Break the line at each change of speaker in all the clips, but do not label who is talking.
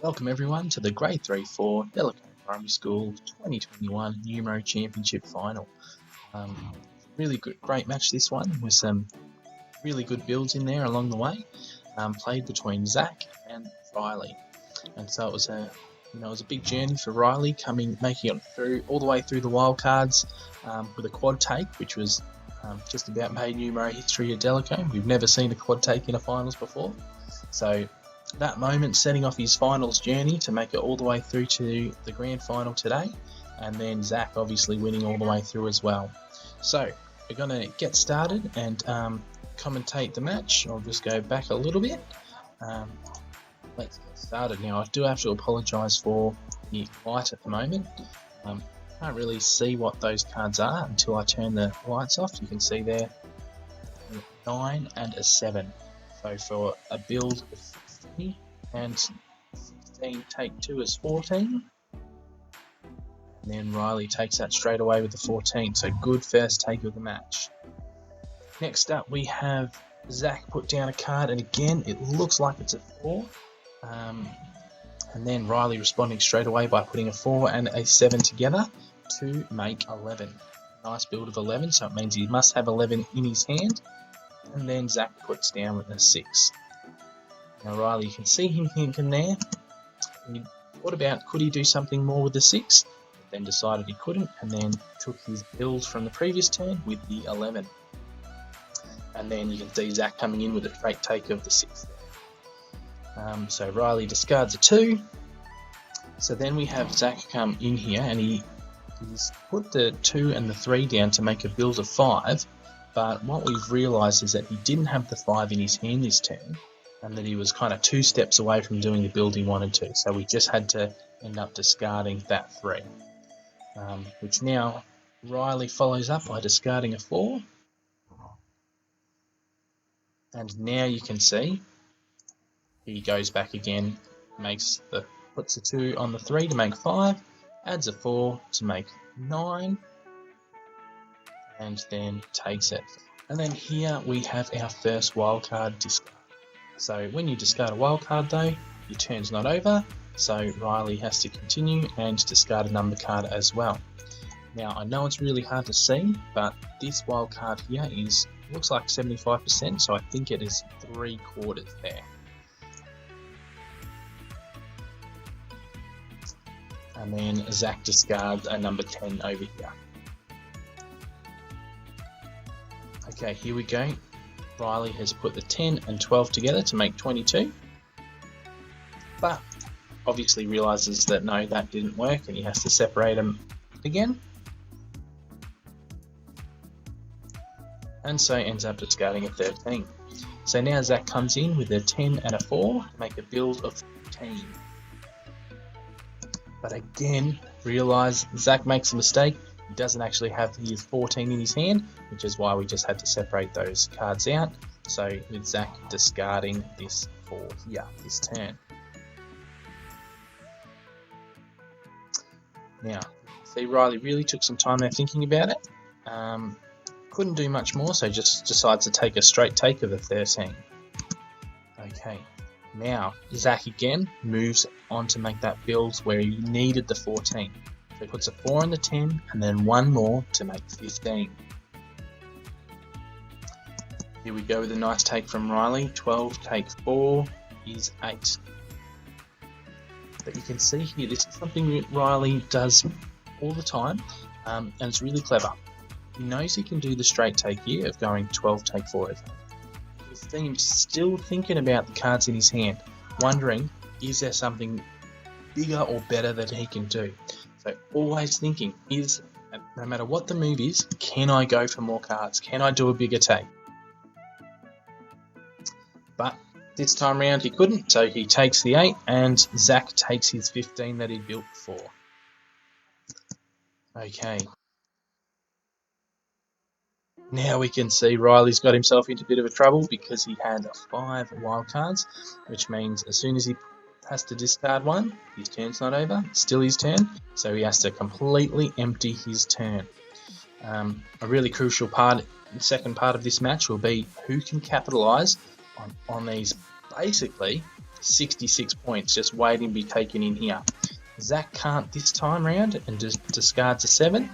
Welcome everyone to the Grade 3-4 Delacombe Primary School 2021 Numero Championship Final. Really great match this one, with some really good builds in there along the way. Played between Zach and Riley, and so it was a big journey for Riley, making it through all the way through the wildcards with a quad take, which was just about made numero history at Delacombe. We've never seen a quad take in a finals before, so that moment setting off his finals journey to make it all the way through to the grand final today, and then Zach obviously winning all the way through as well. So we're going to get started and commentate the match. I'll just go back a little bit. Let's get started now. I do have to apologise for the light at the moment. Can't really see what those cards are until I turn the lights off. You can see there 9 and a 7. So for a build of 50 and 16, take 2 is 14. And then Riley takes that straight away with the 14. So good first take of the match. Next up we have Zach put down a card, and again it looks like it's a 4. And then Riley responding straight away by putting a 4 and a 7 together to make 11. Nice build of 11, so it means he must have 11 in his hand. And then Zach puts down with a 6. Now Riley, you can see him thinking there. He thought about, could he do something more with the 6? But then decided he couldn't, and then took his build from the previous turn with the 11. And then you can see Zach coming in with a straight take of the 6. So Riley discards a 2. So then we have Zach come in here, and he's put the 2 and the 3 down to make a build of 5. But what we've realised is that he didn't have the 5 in his hand this turn, and that he was kind of 2 steps away from doing the build he wanted to. So we just had to end up discarding that 3. Which now Riley follows up by discarding a 4. And now you can see he goes back again, puts a 2 on the 3 to make 5, adds a 4 to make 9, and then takes it. And then here we have our first wildcard discard. So when you discard a wildcard though, your turn's not over, so Riley has to continue and discard a number card as well. Now I know it's really hard to see, but this wildcard here looks like 75%, so I think it is 3/4 there. And then Zach discards a number 10 over here. Okay, here we go. Riley has put the 10 and 12 together to make 22. But obviously realises that no, that didn't work, and he has to separate them again. And so ends up discarding a 13. So now Zach comes in with a 10 and a 4 to make a build of 15. But again, realise Zach makes a mistake. He doesn't actually have his 14 in his hand, which is why we just had to separate those cards out. So with Zach discarding this 4 here, this turn. Now, see, Riley really took some time there thinking about it. Couldn't do much more, so just decides to take a straight take of the 13. Okay. Now, Zach again moves on to make that build where he needed the 14. So he puts a 4 on the 10 and then 1 more to make 15. Here we go with a nice take from Riley. 12 take 4 is 8. But you can see here, this is something that Riley does all the time, and it's really clever. He knows he can do the straight take here of going 12 take 4 over. Seems still thinking about the cards in his hand, wondering, is there something bigger or better that he can do? So always thinking, no matter what the move is, can I go for more cards? Can I do a bigger take? But this time around he couldn't, so he takes the 8, and Zach takes his 15 that he built before. Okay. Now we can see Riley's got himself into a bit of a trouble because he had 5 wildcards, which means as soon as he has to discard one, his turn's not over, it's still his turn, so he has to completely empty his turn. A really crucial second part of this match will be who can capitalise on these basically 66 points just waiting to be taken in here. Zach can't this time round and just discards a 7.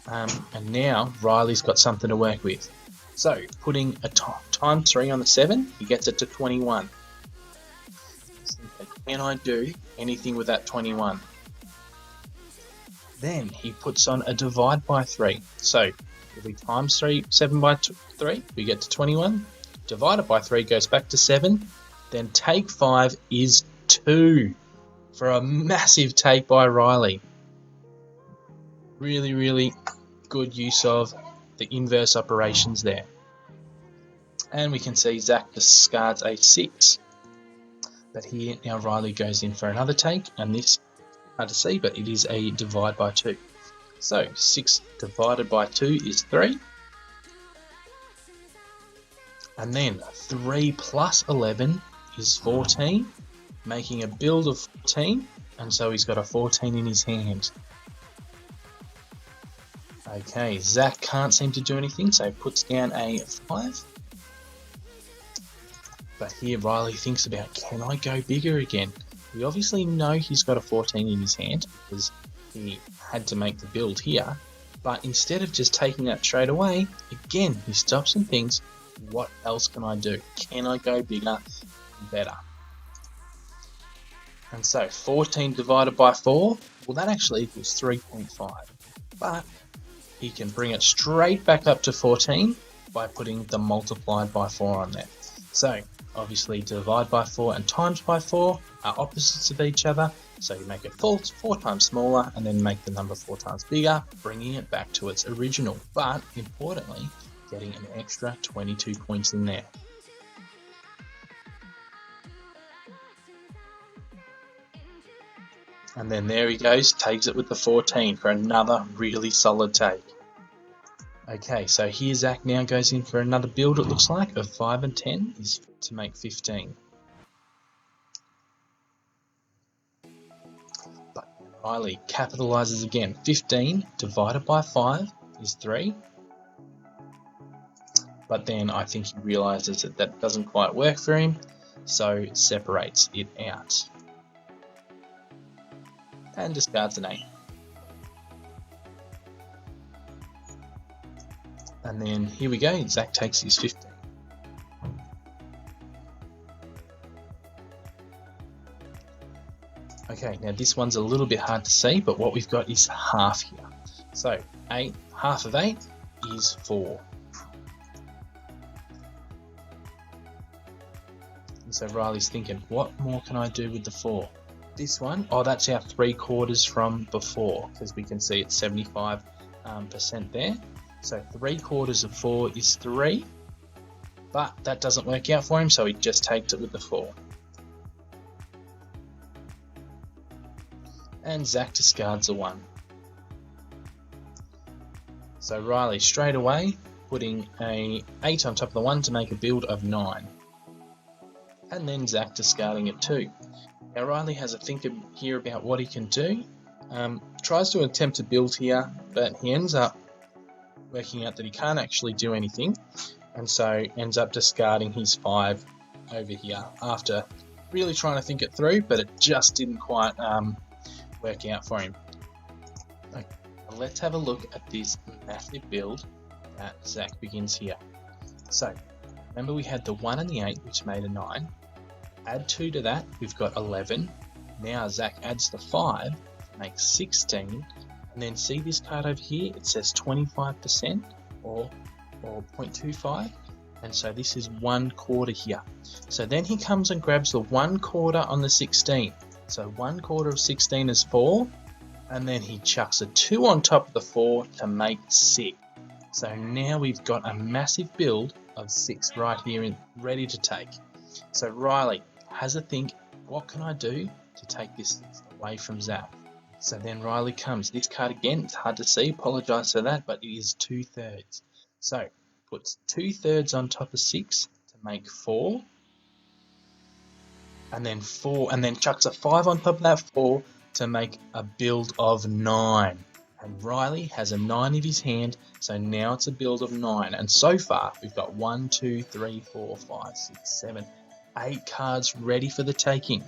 And now Riley's got something to work with. So putting a times 3 on the 7, he gets it to 21. Can I do anything with that 21? Then he puts on a divide by 3. So if we times 7 by 3, we get to 21. Divided by 3 goes back to 7. Then take 5 is 2 for a massive take by Riley. Really, really good use of the inverse operations there. And we can see Zach discards a 6. But here now Riley goes in for another take, and this hard to see, but it is a divide by 2. So 6 divided by 2 is 3. And then 3 plus 11 is 14, making a build of 14, and so he's got a 14 in his hand. Okay, Zach can't seem to do anything, so he puts down a 5. But here Riley thinks about, can I go bigger again? We obviously know he's got a 14 in his hand because he had to make the build here. But instead of just taking that straight away, again, he stops and thinks, what else can I do? Can I go bigger and better? And so 14 divided by 4, well, that actually equals 3.5. But he can bring it straight back up to 14 by putting the multiplied by 4 on there. So obviously divide by 4 and times by 4 are opposites of each other, so you make it 4 times smaller and then make the number 4 times bigger, bringing it back to its original, but importantly getting an extra 22 points in there. And then there he goes, takes it with the 14 for another really solid take. Okay, so here Zach now goes in for another build, it looks like, of 5 and 10 is to make 15. But Riley capitalizes again. 15 divided by 5 is 3. But then I think he realizes that that doesn't quite work for him, so separates it out. And discards an 8. And then here we go, Zach takes his 15. Okay, now this one's a little bit hard to see, but what we've got is half here. So 8, half of 8 is 4. And so Riley's thinking, what more can I do with the 4? This one, oh, that's our 3/4 from before, because we can see it's 75% there. So 3/4 of 4 is 3, but that doesn't work out for him, so he just takes it with the 4. And Zach discards a 1. So Riley straight away putting a 8 on top of the 1 to make a build of 9. And then Zach discarding it too. Now Riley has a think here about what he can do. Tries to attempt to build here, but he ends up working out that he can't actually do anything, and so ends up discarding his 5 over here after really trying to think it through, but it just didn't quite work out for him. Okay, let's have a look at this massive build that Zach begins here. So remember we had the 1 and the 8, which made a 9. Add 2 to that, we've got 11. Now Zach adds the 5, makes 16. And then see this card over here, it says 25% or 0.25, and so this is 1/4 here. So then he comes and grabs the 1/4 on the 16. So 1/4 of 16 is 4, and then he chucks a 2 on top of the 4 to make 6. So now we've got a massive build of 6 right here ready to take. So Riley has a think, what can I do to take this away from Zach? So then Riley comes. This card again, it's hard to see, apologise for that, but it is 2/3. So puts 2/3 on top of 6 to make 4. And then 4, and then chucks a 5 on top of that 4 to make a build of 9. And Riley has a 9 in his hand, so now it's a build of 9. And so far, we've got 1, 2, 3, 4, 5, 6, 7, 8 cards ready for the taking.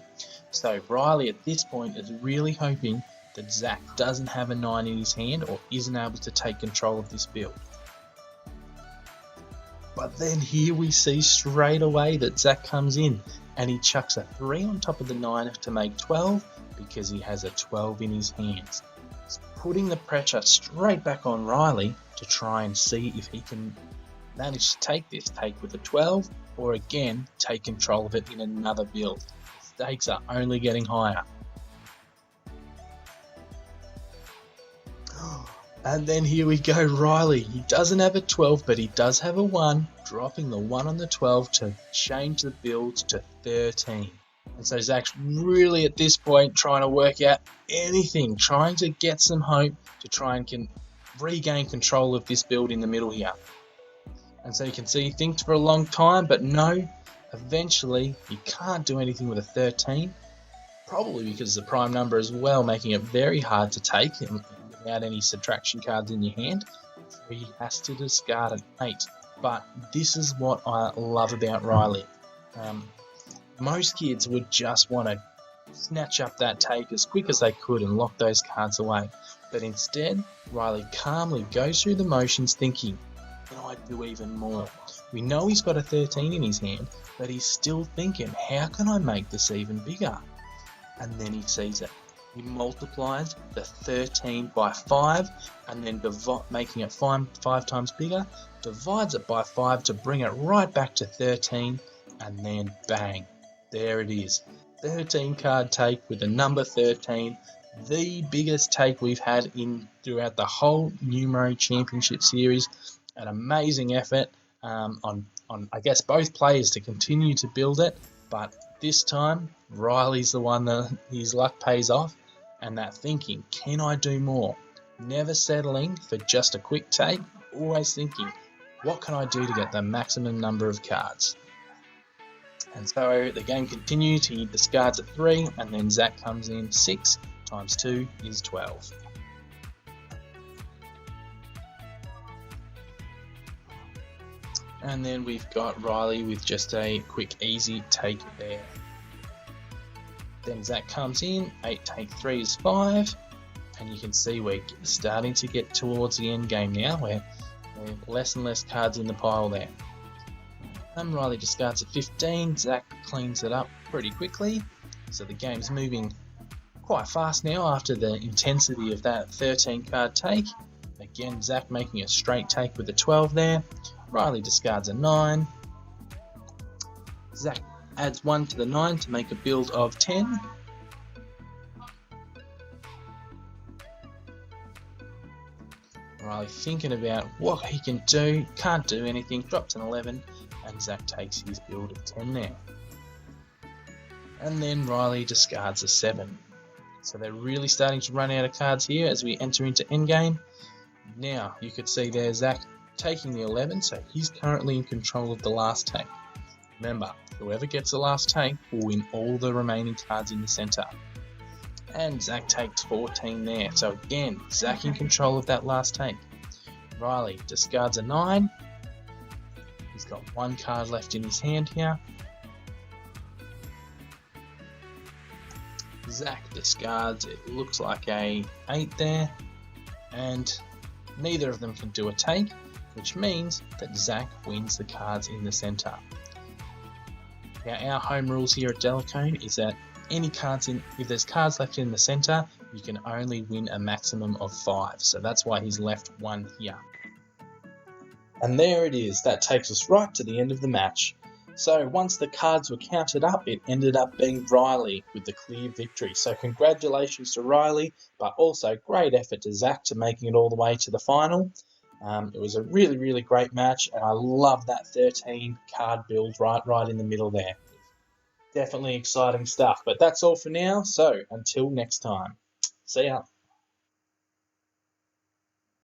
So Riley at this point is really hoping that Zach doesn't have a 9 in his hand or isn't able to take control of this build. But then here we see straight away that Zach comes in and he chucks a 3 on top of the 9 to make 12 because he has a 12 in his hands. It's putting the pressure straight back on Riley to try and see if he can manage to take this take with a 12 or again take control of it in another build. The stakes are only getting higher. And then here we go, Riley. He doesn't have a 12, but he does have a 1, dropping the 1 on the 12 to change the build to 13. And so Zach's really at this point trying to work out anything, trying to get some hope to try and regain control of this build in the middle here. And so you can see he thinks for a long time, but no, eventually he can't do anything with a 13, probably because it's a prime number as well, making it very hard to take without any subtraction cards in your hand. So he has to discard an 8. But this is what I love about Riley. Most kids would just want to snatch up that take as quick as they could and lock those cards away. But instead, Riley calmly goes through the motions thinking, can I do even more? We know he's got a 13 in his hand, but he's still thinking, how can I make this even bigger? And then he sees it. He multiplies the 13 by 5 and then making it 5 times bigger, divides it by 5 to bring it right back to 13, and then bang, there it is. 13 card take with the number 13, the biggest take we've had throughout the whole Numero Championship series. An amazing effort on I guess both players to continue to build it, but this time Riley's the one that his luck pays off, and that thinking, can I do more? Never settling for just a quick take, always thinking, what can I do to get the maximum number of cards? And so the game continues, he discards a 3, and then Zach comes in. 6 times 2 is 12. And then we've got Riley with just a quick easy take there. Then Zach comes in, 8 take 3 is 5, and you can see we're starting to get towards the end game now, where there are less and less cards in the pile there. Riley discards a 15, Zach cleans it up pretty quickly, so the game's moving quite fast now after the intensity of that 13 card take. Again, Zach making a straight take with a 12 there. Riley discards a 9. Zach adds 1 to the 9 to make a build of 10. Riley thinking about what he can do, can't do anything, drops an 11, and Zach takes his build of 10 there. And then Riley discards a 7. So they're really starting to run out of cards here as we enter into endgame. Now you could see there Zach taking the 11, so he's currently in control of the last take. Remember, whoever gets the last take will win all the remaining cards in the centre. And Zach takes 14 there, so again, Zach in control of that last take. Riley discards a 9. He's got 1 card left in his hand here. Zach discards, it looks like a 8 there, and neither of them can do a take, which means that Zach wins the cards in the centre. Now our home rules here at Delacombe is that if there's cards left in the centre, you can only win a maximum of 5, so that's why he's left 1 here. And there it is, that takes us right to the end of the match. So once the cards were counted up, it ended up being Riley with the clear victory. So congratulations to Riley, but also great effort to Zach to making it all the way to the final. It was a really, really great match, and I love that 13 card build right in the middle there. Definitely exciting stuff, but that's all for now, so until next time. See ya.